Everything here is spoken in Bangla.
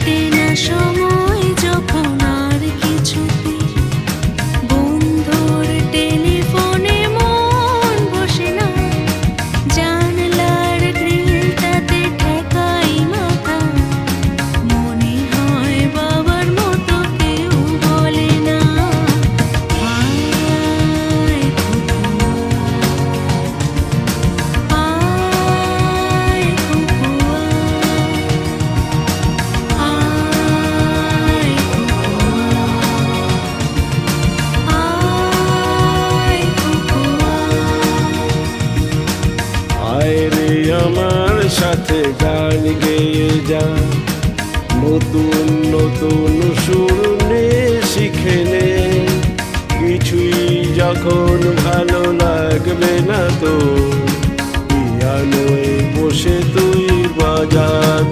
কাটে না সময় যখন আর কিছুতে বন্ধুর টেলিফোনে মন বসে না, জানলার গ্রিলটাতে ঠেকাই মাথা, মনে হয় বাবার মতো কেউ বলে না, আয় খুকু আয়, খুকু আয়, খুকু আয় রে আমার সাথে গান গেয়ে যা, নতুন নতুন সুর নে শিখে নে, কিছুই যখন ভালো লাগবে না তো পিয়ানোয় বসে তুই বাজাবি।